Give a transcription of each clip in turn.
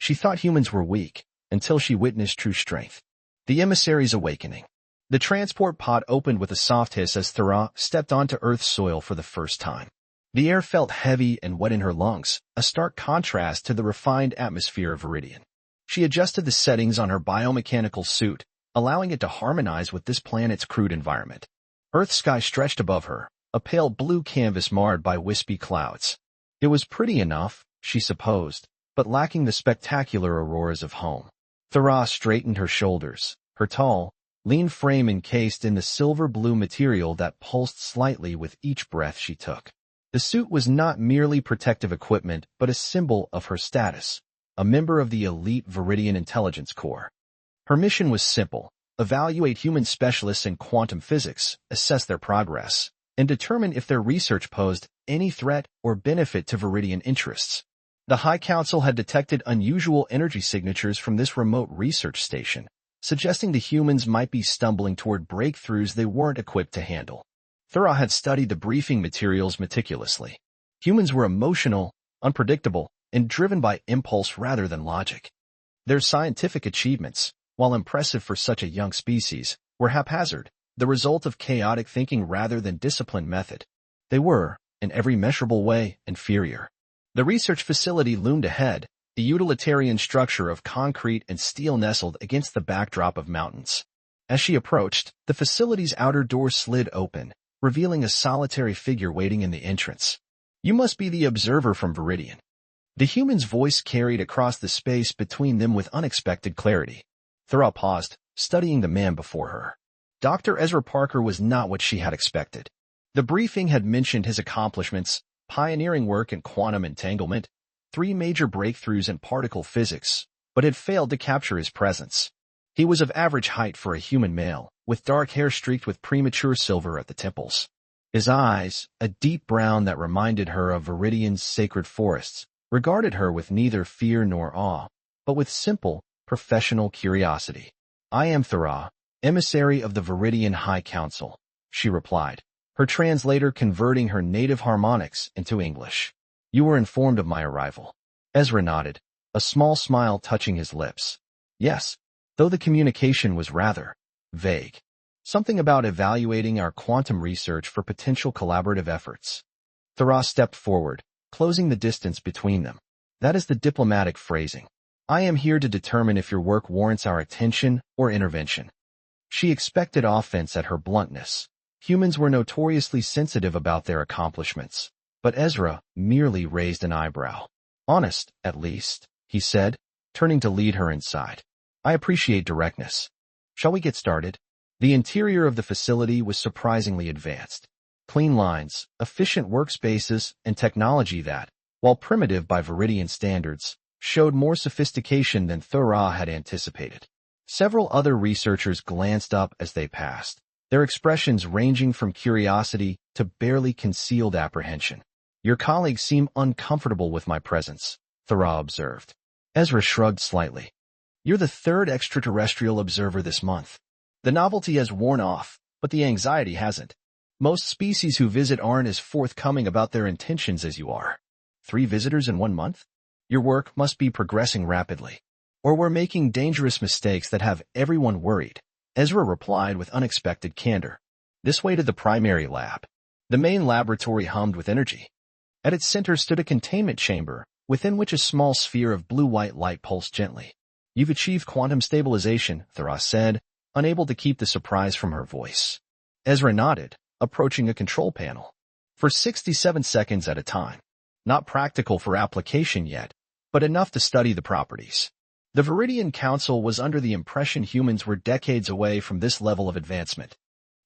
She thought humans were weak, until she witnessed true strength. The emissary's awakening. The transport pod opened with a soft hiss as Thera stepped onto Earth's soil for the first time. The air felt heavy and wet in her lungs, a stark contrast to the refined atmosphere of Viridian. She adjusted the settings on her biomechanical suit, allowing it to harmonize with this planet's crude environment. Earth's sky stretched above her, a pale blue canvas marred by wispy clouds. It was pretty enough, she supposed, but lacking the spectacular auroras of home. Thera straightened her shoulders, her tall, lean frame encased in the silver-blue material that pulsed slightly with each breath she took. The suit was not merely protective equipment but a symbol of her status, a member of the elite Viridian Intelligence Corps. Her mission was simple: evaluate human specialists in quantum physics, assess their progress, and determine if their research posed any threat or benefit to Viridian interests. The High Council had detected unusual energy signatures from this remote research station, suggesting the humans might be stumbling toward breakthroughs they weren't equipped to handle. Thera had studied the briefing materials meticulously. Humans were emotional, unpredictable, and driven by impulse rather than logic. Their scientific achievements, while impressive for such a young species, were haphazard, the result of chaotic thinking rather than disciplined method. They were, in every measurable way, inferior. The research facility loomed ahead, the utilitarian structure of concrete and steel nestled against the backdrop of mountains. As she approached, the facility's outer door slid open, revealing a solitary figure waiting in the entrance. "You must be the observer from Viridian." The human's voice carried across the space between them with unexpected clarity. Thera paused, studying the man before her. Dr. Ezra Parker was not what she had expected. The briefing had mentioned his accomplishments, pioneering work in quantum entanglement, 3 major breakthroughs in particle physics, but had failed to capture his presence. He was of average height for a human male, with dark hair streaked with premature silver at the temples. His eyes, a deep brown that reminded her of Viridian's sacred forests, regarded her with neither fear nor awe, but with simple, professional curiosity. "I am Thera, emissary of the Viridian High Council," she replied, her translator converting her native harmonics into English. "You were informed of my arrival." Ezra nodded, a small smile touching his lips. "Yes, though the communication was rather vague. Something about evaluating our quantum research for potential collaborative efforts." Thera stepped forward, closing the distance between them. "That is the diplomatic phrasing. I am here to determine if your work warrants our attention or intervention." She expected offense at her bluntness. Humans were notoriously sensitive about their accomplishments, but Ezra merely raised an eyebrow. "Honest, at least," he said, turning to lead her inside. "I appreciate directness. Shall we get started?" The interior of the facility was surprisingly advanced. Clean lines, efficient workspaces, and technology that, while primitive by Viridian standards, showed more sophistication than Thera had anticipated. Several other researchers glanced up as they passed, their expressions ranging from curiosity to barely concealed apprehension. "Your colleagues seem uncomfortable with my presence," Thera observed. Ezra shrugged slightly. "You're the 3rd extraterrestrial observer this month. The novelty has worn off, but the anxiety hasn't. Most species who visit aren't as forthcoming about their intentions as you are. 3 visitors in 1 month? Your work must be progressing rapidly. Or we're making dangerous mistakes that have everyone worried," Ezra replied with unexpected candor. "This way to the primary lab." The main laboratory hummed with energy. At its center stood a containment chamber, within which a small sphere of blue-white light pulsed gently. "You've achieved quantum stabilization," Thera said, unable to keep the surprise from her voice. Ezra nodded, approaching a control panel. "For 67 seconds at a time. Not practical for application yet, but enough to study the properties." The Viridian Council was under the impression humans were decades away from this level of advancement.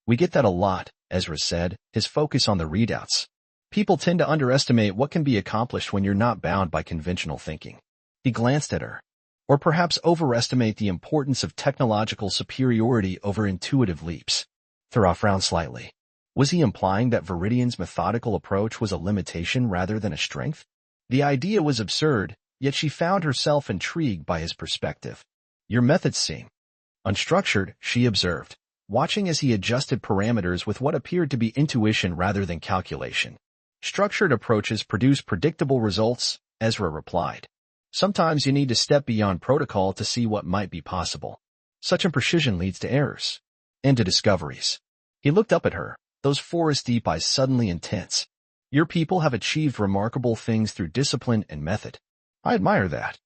"We get that a lot," Ezra said, his focus on the readouts. "People tend to underestimate what can be accomplished when you're not bound by conventional thinking." He glanced at her. "Or perhaps overestimate the importance of technological superiority over intuitive leaps." Thera frowned slightly. Was he implying that Viridian's methodical approach was a limitation rather than a strength? The idea was absurd, yet she found herself intrigued by his perspective. "Your methods seem unstructured," she observed, watching as he adjusted parameters with what appeared to be intuition rather than calculation. "Structured approaches produce predictable results," Ezra replied. Sometimes you need to step beyond protocol to see what might be possible. Such imprecision leads to errors and to discoveries. He looked up at her, those forest-deep eyes suddenly intense. Your people have achieved remarkable things through discipline and method. I admire that.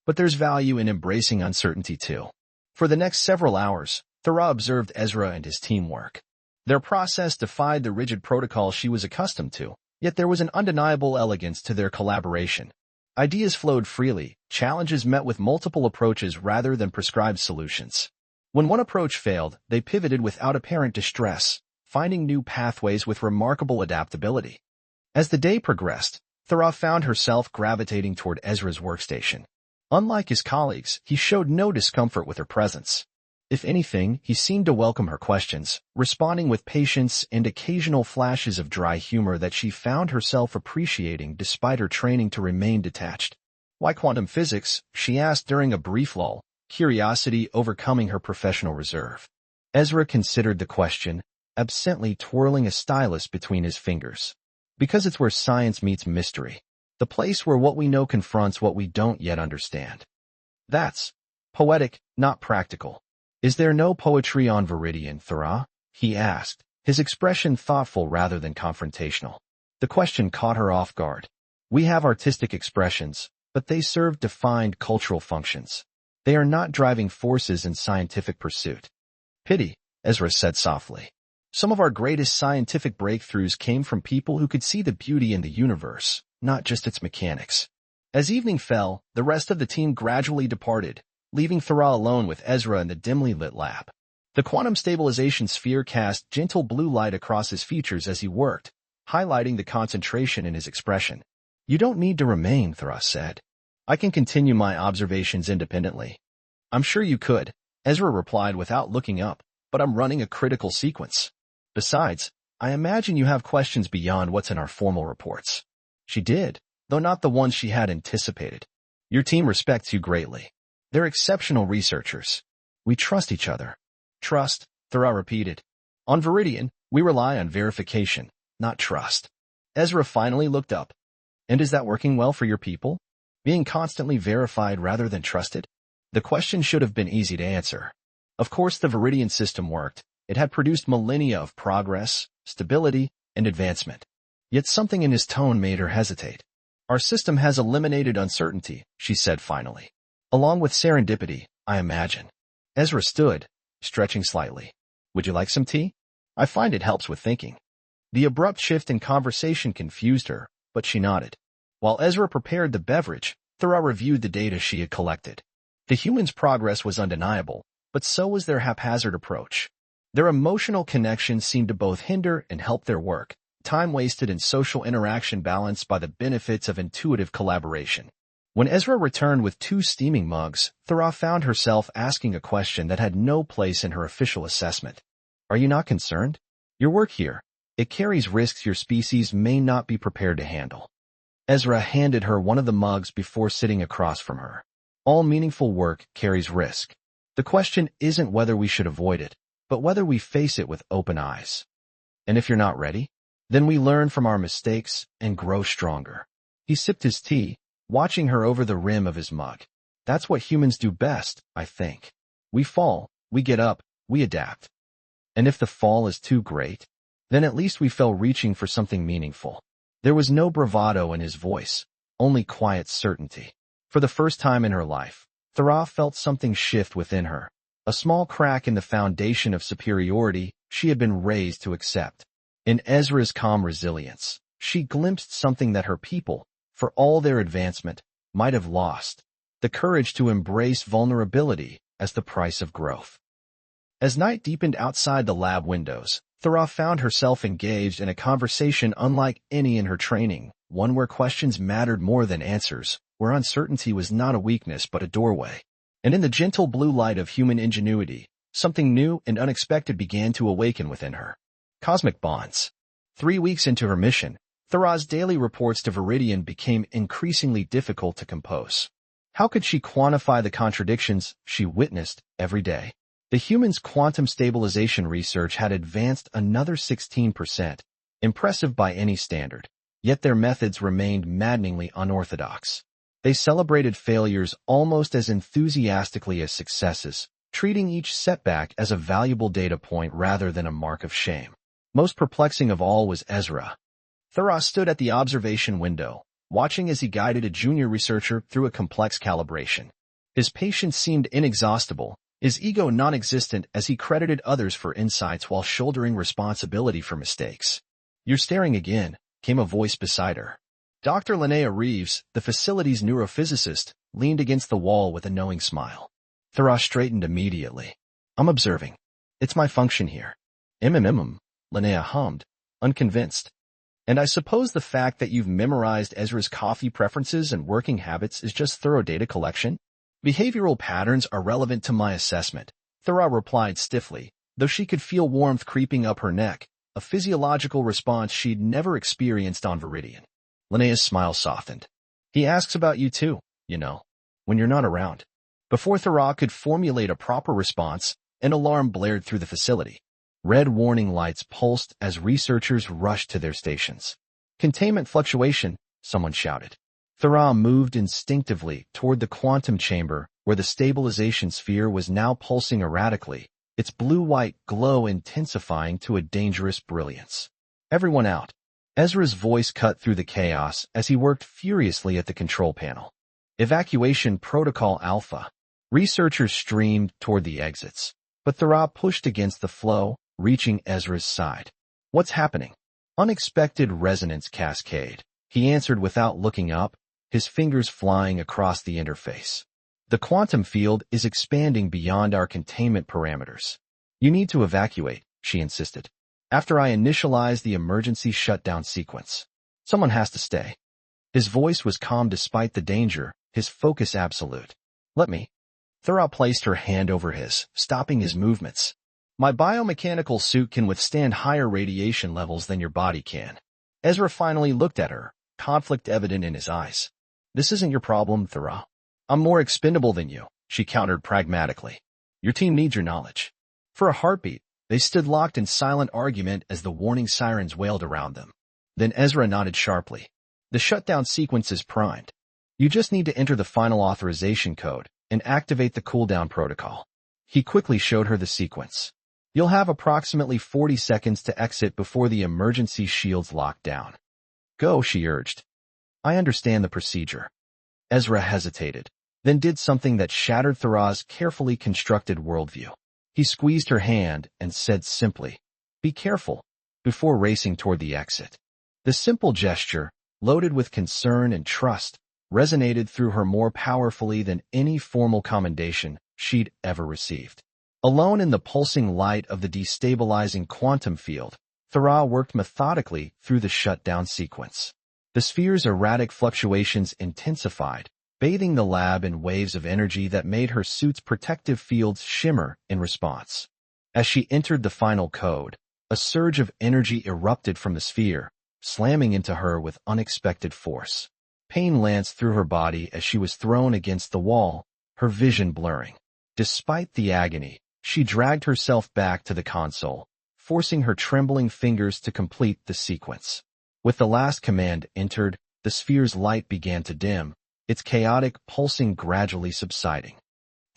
But there's value in embracing uncertainty too. For the next several hours, Thera observed Ezra and his teamwork. Their process defied the rigid protocol she was accustomed to, yet there was an undeniable elegance to their collaboration. Ideas flowed freely, challenges met with multiple approaches rather than prescribed solutions. When one approach failed, they pivoted without apparent distress, finding new pathways with remarkable adaptability. As the day progressed, Thera found herself gravitating toward Ezra's workstation. Unlike his colleagues, he showed no discomfort with her presence. If anything, he seemed to welcome her questions, responding with patience and occasional flashes of dry humor that she found herself appreciating despite her training to remain detached. Why quantum physics? She asked during a brief lull, curiosity overcoming her professional reserve. Ezra considered the question, absently twirling a stylus between his fingers. Because it's where science meets mystery. The place where what we know confronts what we don't yet understand. That's poetic, not practical. Is there no poetry on Viridian, Thera? He asked, his expression thoughtful rather than confrontational. The question caught her off guard. We have artistic expressions, but they serve defined cultural functions. They are not driving forces in scientific pursuit. Pity, Ezra said softly. Some of our greatest scientific breakthroughs came from people who could see the beauty in the universe, not just its mechanics. As evening fell, the rest of the team gradually departed, leaving Thera alone with Ezra in the dimly lit lab. The quantum stabilization sphere cast gentle blue light across his features as he worked, highlighting the concentration in his expression. You don't need to remain, Thera said. I can continue my observations independently. I'm sure you could, Ezra replied without looking up, but I'm running a critical sequence. Besides, I imagine you have questions beyond what's in our formal reports. She did, though not the ones she had anticipated. Your team respects you greatly. They're exceptional researchers. We trust each other. Trust, Thera repeated. On Viridian, we rely on verification, not trust. Ezra finally looked up. And is that working well for your people? Being constantly verified rather than trusted? The question should have been easy to answer. Of course the Viridian system worked. It had produced millennia of progress, stability, and advancement. Yet something in his tone made her hesitate. Our system has eliminated uncertainty, she said finally. Along with serendipity, I imagine. Ezra stood, stretching slightly. Would you like some tea? I find it helps with thinking. The abrupt shift in conversation confused her, but she nodded. While Ezra prepared the beverage, Thera reviewed the data she had collected. The humans' progress was undeniable, but so was their haphazard approach. Their emotional connections seemed to both hinder and help their work, time wasted in social interaction balanced by the benefits of intuitive collaboration. When Ezra returned with 2 steaming mugs, Thera found herself asking a question that had no place in her official assessment. Are you not concerned? Your work here, it carries risks your species may not be prepared to handle. Ezra handed her one of the mugs before sitting across from her. All meaningful work carries risk. The question isn't whether we should avoid it, but whether we face it with open eyes. And if you're not ready, then we learn from our mistakes and grow stronger. He sipped his tea, watching her over the rim of his mug. That's what humans do best, I think. We fall, we get up, we adapt. And if the fall is too great, then at least we fell reaching for something meaningful. There was no bravado in his voice, only quiet certainty. For the first time in her life, Thera felt something shift within her, a small crack in the foundation of superiority she had been raised to accept. In Ezra's calm resilience, she glimpsed something that her people, for all their advancement, might have lost, the courage to embrace vulnerability as the price of growth. As night deepened outside the lab windows, Thera found herself engaged in a conversation unlike any in her training, one where questions mattered more than answers, where uncertainty was not a weakness but a doorway. And in the gentle blue light of human ingenuity, something new and unexpected began to awaken within her. Cosmic bonds. 3 weeks into her mission, Thera's daily reports to Viridian became increasingly difficult to compose. How could she quantify the contradictions she witnessed every day? The humans' quantum stabilization research had advanced another 16%, impressive by any standard, yet their methods remained maddeningly unorthodox. They celebrated failures almost as enthusiastically as successes, treating each setback as a valuable data point rather than a mark of shame. Most perplexing of all was Ezra. Thera stood at the observation window, watching as he guided a junior researcher through a complex calibration. His patience seemed inexhaustible, his ego non-existent as he credited others for insights while shouldering responsibility for mistakes. "You're staring again," came a voice beside her. Dr. Linnea Reeves, the facility's neurophysicist, leaned against the wall with a knowing smile. Thera straightened immediately. "I'm observing. It's my function here." Linnea hummed, unconvinced. "And I suppose the fact that you've memorized Ezra's coffee preferences and working habits is just thorough data collection?" "Behavioral patterns are relevant to my assessment," Thera replied stiffly, though she could feel warmth creeping up her neck, a physiological response she'd never experienced on Viridian. Linnea's smile softened. "He asks about you too, when you're not around." Before Thera could formulate a proper response, an alarm blared through the facility. Red warning lights pulsed as researchers rushed to their stations. "Containment fluctuation," someone shouted. Thera moved instinctively toward the quantum chamber, where the stabilization sphere was now pulsing erratically, its blue-white glow intensifying to a dangerous brilliance. "Everyone out." Ezra's voice cut through the chaos as he worked furiously at the control panel. "Evacuation Protocol Alpha." Researchers streamed toward the exits, but Thera pushed against the flow, reaching Ezra's side. "What's happening?" "Unexpected resonance cascade," he answered without looking up, his fingers flying across the interface. "The quantum field is expanding beyond our containment parameters. You need to evacuate," she insisted. "After I initialize the emergency shutdown sequence. Someone has to stay." His voice was calm despite the danger, his focus absolute. "Let me." Thera placed her hand over his, stopping his movements. "My biomechanical suit can withstand higher radiation levels than your body can." Ezra finally looked at her, conflict evident in his eyes. "This isn't your problem, Thera. I'm more expendable than you," she countered pragmatically. "Your team needs your knowledge." For a heartbeat, they stood locked in silent argument as the warning sirens wailed around them. Then Ezra nodded sharply. "The shutdown sequence is primed. You just need to enter the final authorization code and activate the cooldown protocol." He quickly showed her the sequence. "You'll have approximately 40 seconds to exit before the emergency shields lock down." "Go," she urged. "I understand the procedure." Ezra hesitated, then did something that shattered Thera's carefully constructed worldview. He squeezed her hand and said simply, "Be careful," before racing toward the exit. The simple gesture, loaded with concern and trust, resonated through her more powerfully than any formal commendation she'd ever received. Alone in the pulsing light of the destabilizing quantum field, Thera worked methodically through the shutdown sequence. The sphere's erratic fluctuations intensified, bathing the lab in waves of energy that made her suit's protective fields shimmer in response. As she entered the final code, a surge of energy erupted from the sphere, slamming into her with unexpected force. Pain lanced through her body as she was thrown against the wall, her vision blurring. Despite the agony, she dragged herself back to the console, forcing her trembling fingers to complete the sequence. With the last command entered, the sphere's light began to dim, its chaotic pulsing gradually subsiding.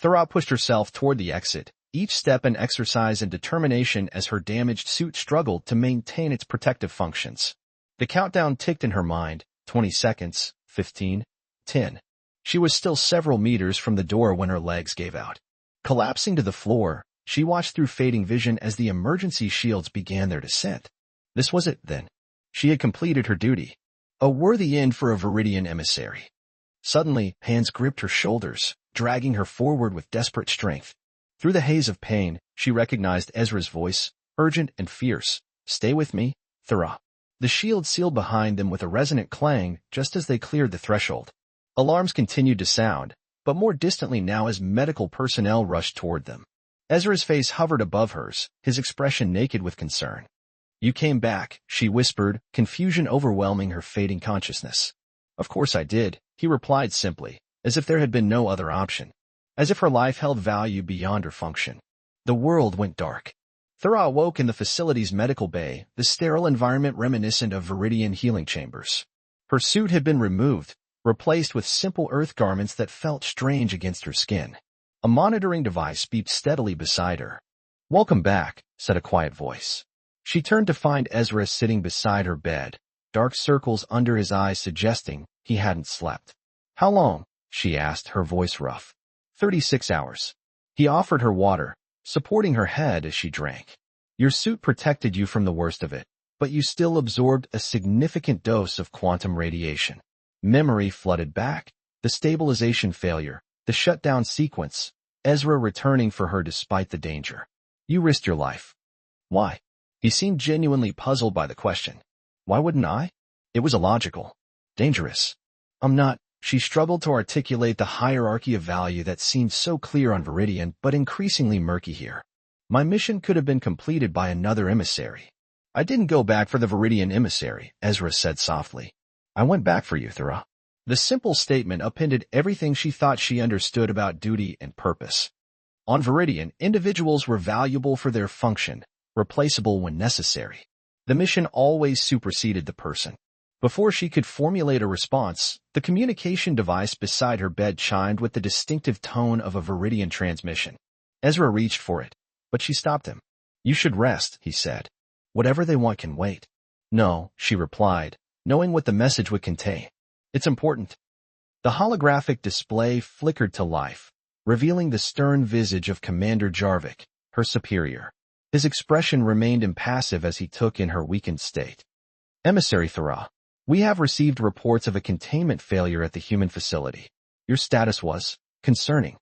Thera pushed herself toward the exit, each step an exercise in determination as her damaged suit struggled to maintain its protective functions. The countdown ticked in her mind, 20 seconds, 15, 10. She was still several meters from the door when her legs gave out. Collapsing to the floor, she watched through fading vision as the emergency shields began their descent. This was it, then. She had completed her duty. A worthy end for a Viridian emissary. Suddenly, hands gripped her shoulders, dragging her forward with desperate strength. Through the haze of pain, she recognized Ezra's voice, urgent and fierce. "Stay with me, Thera." The shield sealed behind them with a resonant clang just as they cleared the threshold. Alarms continued to sound, but more distantly now as medical personnel rushed toward them. Ezra's face hovered above hers, his expression naked with concern. "You came back," she whispered, confusion overwhelming her fading consciousness. "Of course I did," he replied simply, as if there had been no other option, as if her life held value beyond her function. The world went dark. Thera awoke in the facility's medical bay, the sterile environment reminiscent of Viridian healing chambers. Her suit had been removed, replaced with simple Earth garments that felt strange against her skin. A monitoring device beeped steadily beside her. "Welcome back," said a quiet voice. She turned to find Ezra sitting beside her bed, dark circles under his eyes suggesting he hadn't slept. "How long?" she asked, her voice rough. 36 hours. He offered her water, supporting her head as she drank. "Your suit protected you from the worst of it, but you still absorbed a significant dose of quantum radiation." Memory flooded back, the stabilization failure, the shutdown sequence, Ezra returning for her despite the danger. "You risked your life." "Why?" He seemed genuinely puzzled by the question. "Why wouldn't I? It was illogical. Dangerous. I'm not." She struggled to articulate the hierarchy of value that seemed so clear on Viridian but increasingly murky here. "My mission could have been completed by another emissary." "I didn't go back for the Viridian emissary," Ezra said softly. "I went back for you, Thera." The simple statement upended everything she thought she understood about duty and purpose. On Viridian, individuals were valuable for their function, replaceable when necessary. The mission always superseded the person. Before she could formulate a response, the communication device beside her bed chimed with the distinctive tone of a Viridian transmission. Ezra reached for it, but she stopped him. "You should rest," he said. "Whatever they want can wait." "No," she replied, knowing what the message would contain. "It's important." The holographic display flickered to life, revealing the stern visage of Commander Jarvik, her superior. His expression remained impassive as he took in her weakened state. "Emissary Thera, we have received reports of a containment failure at the human facility. Your status was concerning."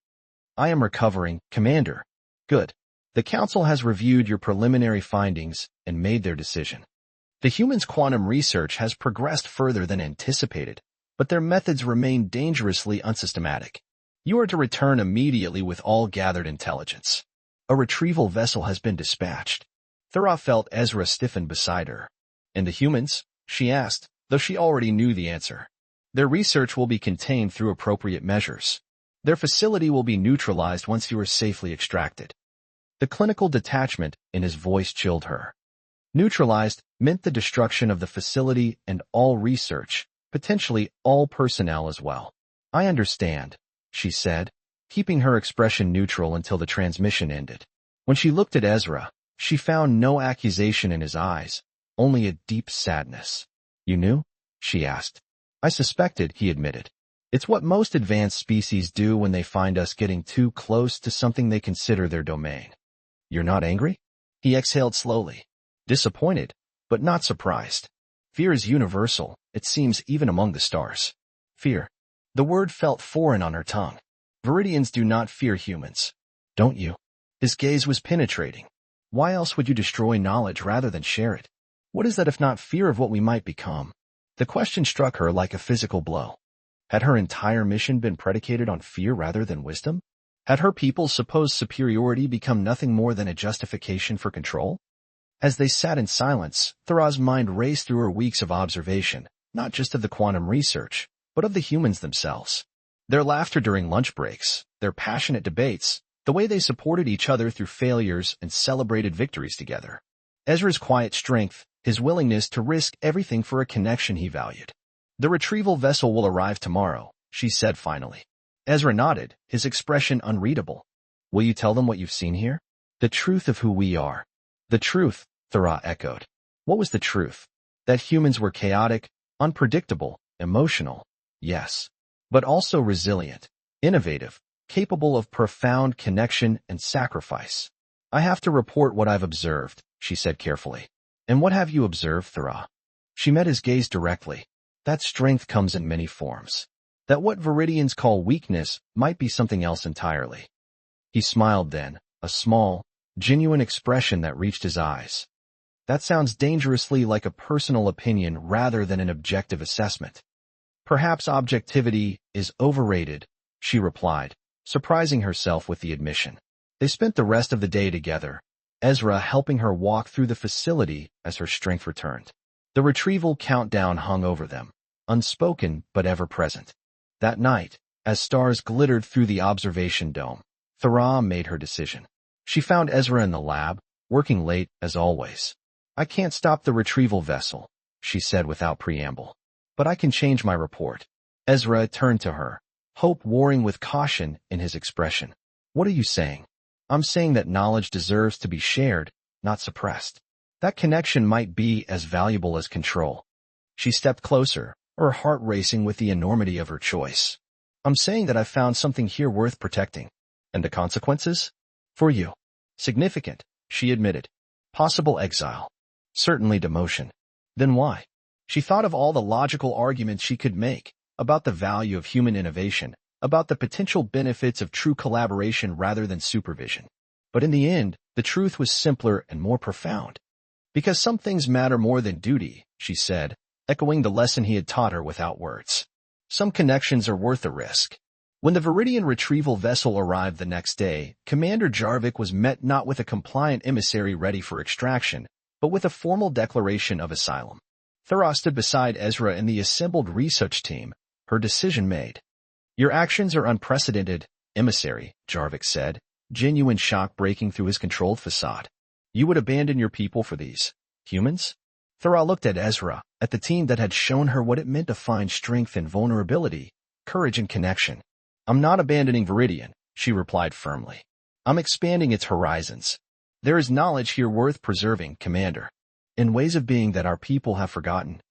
"I am recovering, Commander." "Good. The Council has reviewed your preliminary findings and made their decision. The humans' quantum research has progressed further than anticipated, but their methods remain dangerously unsystematic. You are to return immediately with all gathered intelligence. A retrieval vessel has been dispatched." Thera felt Ezra stiffen beside her. "And the humans?" she asked, though she already knew the answer. "Their research will be contained through appropriate measures. Their facility will be neutralized once you are safely extracted." The clinical detachment in his voice chilled her. Neutralized meant the destruction of the facility and all research, potentially all personnel as well. "I understand," she said, keeping her expression neutral until the transmission ended. When she looked at Ezra, she found no accusation in his eyes, only a deep sadness. "You knew?" she asked. "I suspected," he admitted. "It's what most advanced species do when they find us getting too close to something they consider their domain." "You're not angry?" He exhaled slowly. "Disappointed, but not surprised. Fear is universal, it seems, even among the stars." Fear. The word felt foreign on her tongue. "Viridians do not fear humans. Don't you?" His gaze was penetrating. "Why else would you destroy knowledge rather than share it? What is that if not fear of what we might become?" The question struck her like a physical blow. Had her entire mission been predicated on fear rather than wisdom? Had her people's supposed superiority become nothing more than a justification for control? As they sat in silence, Thera's mind raced through her weeks of observation, not just of the quantum research, but of the humans themselves. Their laughter during lunch breaks, their passionate debates, the way they supported each other through failures and celebrated victories together. Ezra's quiet strength, his willingness to risk everything for a connection he valued. "The retrieval vessel will arrive tomorrow," she said finally. Ezra nodded, his expression unreadable. "Will you tell them what you've seen here?" "The truth of who we are." "The truth," Thera echoed. What was the truth? That humans were chaotic, unpredictable, emotional, yes, but also resilient, innovative, capable of profound connection and sacrifice. "I have to report what I've observed," she said carefully. "And what have you observed, Thera?" She met his gaze directly. "That strength comes in many forms. That what Viridians call weakness might be something else entirely." He smiled then, a small, genuine expression that reached his eyes. "That sounds dangerously like a personal opinion rather than an objective assessment." "Perhaps objectivity is overrated," she replied, surprising herself with the admission. They spent the rest of the day together, Ezra helping her walk through the facility as her strength returned. The retrieval countdown hung over them, unspoken but ever-present. That night, as stars glittered through the observation dome, Thera made her decision. She found Ezra in the lab, working late as always. "I can't stop the retrieval vessel," she said without preamble. "But I can change my report." Ezra turned to her, hope warring with caution in his expression. What are you saying? I'm saying that knowledge deserves to be shared, not suppressed. That connection might be as valuable as control. She stepped closer, her heart racing with the enormity of her choice. I'm saying that I found something here worth protecting. And the consequences? For you. Significant, she admitted. Possible exile. Certainly demotion. Then why? She thought of all the logical arguments she could make about the value of human innovation, about the potential benefits of true collaboration rather than supervision. But in the end, the truth was simpler and more profound. Because some things matter more than duty, she said, echoing the lesson he had taught her without words. Some connections are worth the risk. When the Viridian retrieval vessel arrived the next day, Commander Jarvik was met not with a compliant emissary ready for extraction, but with a formal declaration of asylum. Thera stood beside Ezra and the assembled research team, her decision made. Your actions are unprecedented, emissary, Jarvik said, genuine shock breaking through his controlled facade. You would abandon your people for these humans? Thera looked at Ezra, at the team that had shown her what it meant to find strength in vulnerability, courage and connection. I'm not abandoning Viridian, she replied firmly. I'm expanding its horizons. There is knowledge here worth preserving, Commander, in ways of being that our people have forgotten.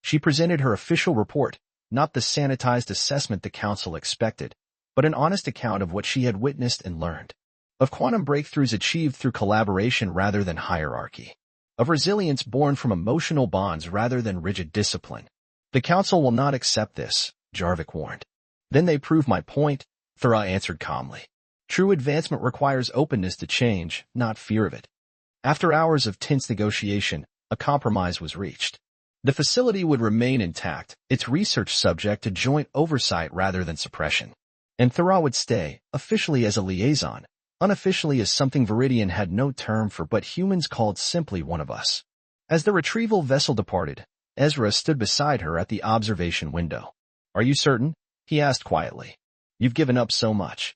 She presented her official report, not the sanitized assessment the Council expected, but an honest account of what she had witnessed and learned. Of quantum breakthroughs achieved through collaboration rather than hierarchy. Of resilience born from emotional bonds rather than rigid discipline. The Council will not accept this, Jarvik warned. Then they prove my point, Thera answered calmly. True advancement requires openness to change, not fear of it. After hours of tense negotiation, a compromise was reached. The facility would remain intact, its research subject to joint oversight rather than suppression. And Thera would stay, officially as a liaison, unofficially as something Viridian had no term for but humans called simply one of us. As the retrieval vessel departed, Ezra stood beside her at the observation window. Are you certain? He asked quietly. You've given up so much.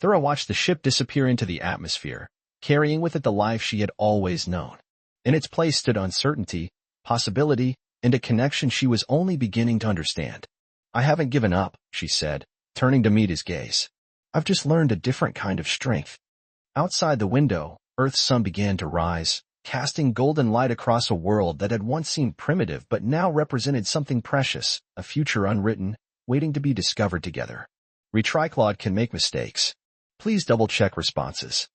Thera watched the ship disappear into the atmosphere, carrying with it the life she had always known. In its place stood uncertainty, possibility, and a connection she was only beginning to understand. I haven't given up, she said, turning to meet his gaze. I've just learned a different kind of strength. Outside the window, Earth's sun began to rise, casting golden light across a world that had once seemed primitive but now represented something precious, a future unwritten, waiting to be discovered together. Retriclod can make mistakes. Please double-check responses.